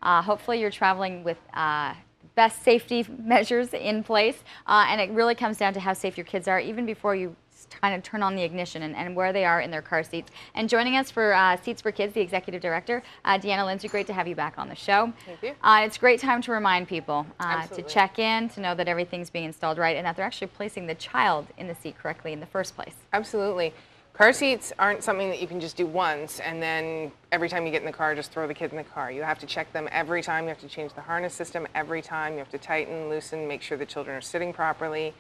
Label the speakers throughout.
Speaker 1: Hopefully you're traveling with best safety measures in place, and it really comes down to how safe your kids are even before you kind of turn on the ignition and where they are in their car seats. And joining us for Seats for Kids, the Executive Director, Deanna Lindsay, great to have you back on the show.
Speaker 2: Thank you.
Speaker 1: It's a great time to remind people to check in, to know that everything's being installed right, and that they're actually placing the child in the seat correctly in the first place.
Speaker 2: Absolutely. Car seats aren't something that you can just do once and then every time you get in the car, just throw the kid in the car. You have to check them every time. You have to change the harness system every time. You have to tighten, loosen, make sure the children are sitting properly.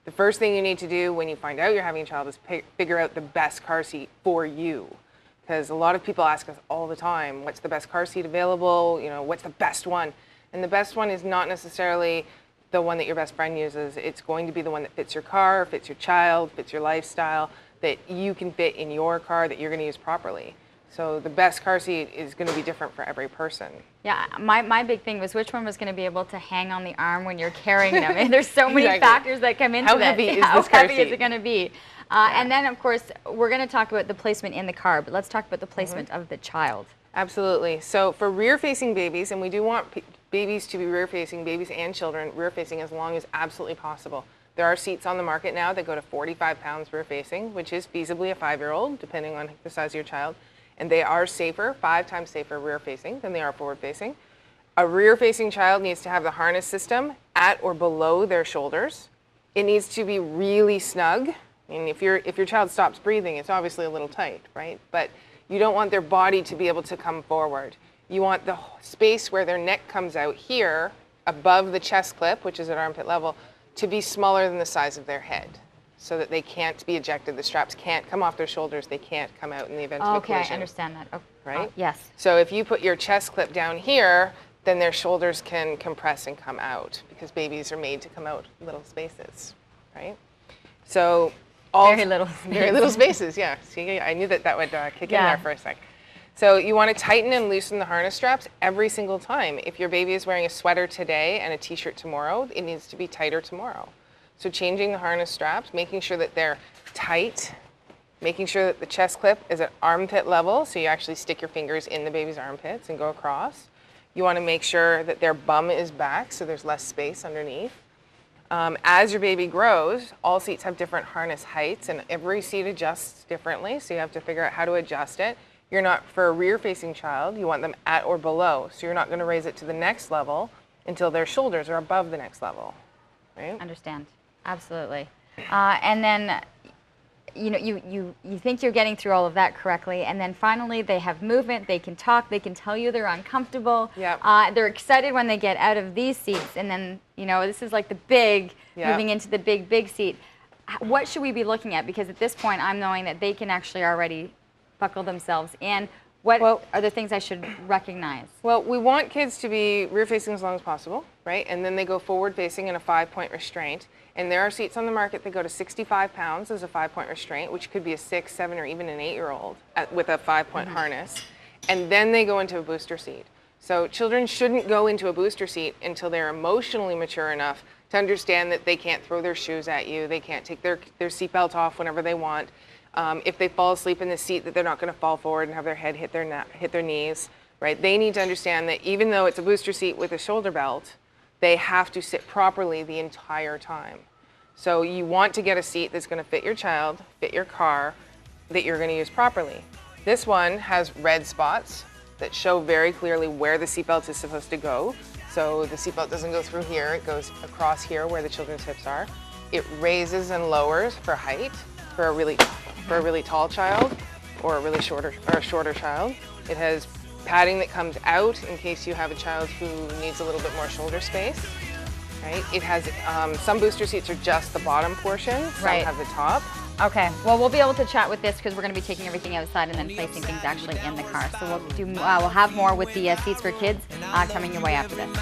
Speaker 2: The first thing you need to do when you find out you're having a child is figure out the best car seat for you. Because a lot of people ask us all the time, what's the best car seat available? You know, what's the best one? And the best one is not necessarily the one that your best friend uses. It's going to be the one that fits your car, fits your child, fits your lifestyle, that you can fit in your car, that you're going to use properly. So the best car seat is going to be different for every person.
Speaker 1: Yeah, my big thing was which one was going to be able to hang on the arm when you're carrying them. And there's so many factors that come into that.
Speaker 2: How heavy is this car seat?
Speaker 1: How heavy is it going to be? And then, of course, we're going to talk about the placement in the car, but let's talk about the placement of the child.
Speaker 2: Absolutely. So for rear-facing babies, and we do want babies to be rear-facing, babies and children rear-facing as long as absolutely possible. There are seats on the market now that go to 45 pounds rear-facing, which is feasibly a 5-year-old, depending on the size of your child. And they are safer, 5 times safer rear-facing than they are forward-facing. A rear-facing child needs to have the harness system at or below their shoulders. It needs to be really snug. I mean, if your child stops breathing, it's obviously a little tight, right? But you don't want their body to be able to come forward. You want the space where their neck comes out here, above the chest clip, which is at armpit level, to be smaller than the size of their head, so that they can't be ejected. The straps can't come off their shoulders. They can't come out in the event of a collision.
Speaker 1: Okay, I understand that. Okay.
Speaker 2: Right?
Speaker 1: Yes.
Speaker 2: So if you put your chest clip down here, then their shoulders can compress and come out, because babies are made to come out little spaces, right? So
Speaker 1: very little spaces.
Speaker 2: Very little spaces, yeah. See, I knew that would kick in there for a sec. So you want to tighten and loosen the harness straps every single time. If your baby is wearing a sweater today and a t-shirt tomorrow, it needs to be tighter tomorrow. So changing the harness straps, making sure that they're tight, making sure that the chest clip is at armpit level, so you actually stick your fingers in the baby's armpits and go across. You want to make sure that their bum is back, so there's less space underneath. As your baby grows, all seats have different harness heights, and every seat adjusts differently, so you have to figure out how to adjust it. You're not, for a rear-facing child, you want them at or below, so you're not going to raise it to the next level until their shoulders are above the next level, right?
Speaker 1: Understand. Absolutely. And then, you know, you think you're getting through all of that correctly, and then finally they have movement, they can talk, they can tell you they're uncomfortable.
Speaker 2: Yep.
Speaker 1: They're excited when they get out of these seats, and then, you know, this is like the big, moving into the big seat. What should we be looking at? Because at this point, I'm knowing that they can actually already buckle themselves in. What are the things I should recognize?
Speaker 2: Well, we want kids to be rear-facing as long as possible, right? And then they go forward-facing in a 5-point restraint. And there are seats on the market that go to 65 pounds as a 5-point restraint, which could be a 6, 7, or even an 8-year-old with a 5-point harness. And then they go into a booster seat. So children shouldn't go into a booster seat until they're emotionally mature enough to understand that they can't throw their shoes at you, they can't take their seatbelt off whenever they want. If they fall asleep in the seat, that they're not going to fall forward and have their head hit their knees, right? They need to understand that even though it's a booster seat with a shoulder belt, they have to sit properly the entire time. So you want to get a seat that's going to fit your child, fit your car, that you're going to use properly. This one has red spots that show very clearly where the seatbelt is supposed to go. So the seatbelt doesn't go through here, it goes across here where the children's hips are. It raises and lowers for height, for a really tall child or a really shorter child. It has padding that comes out in case you have a child who needs a little bit more shoulder space. Right? It has some booster seats are just the bottom portion. Some have the top.
Speaker 1: Okay. Well, we'll be able to chat with this because we're going to be taking everything outside and then placing things actually in the car. So we'll have more with the Seats for Kids coming your way after this.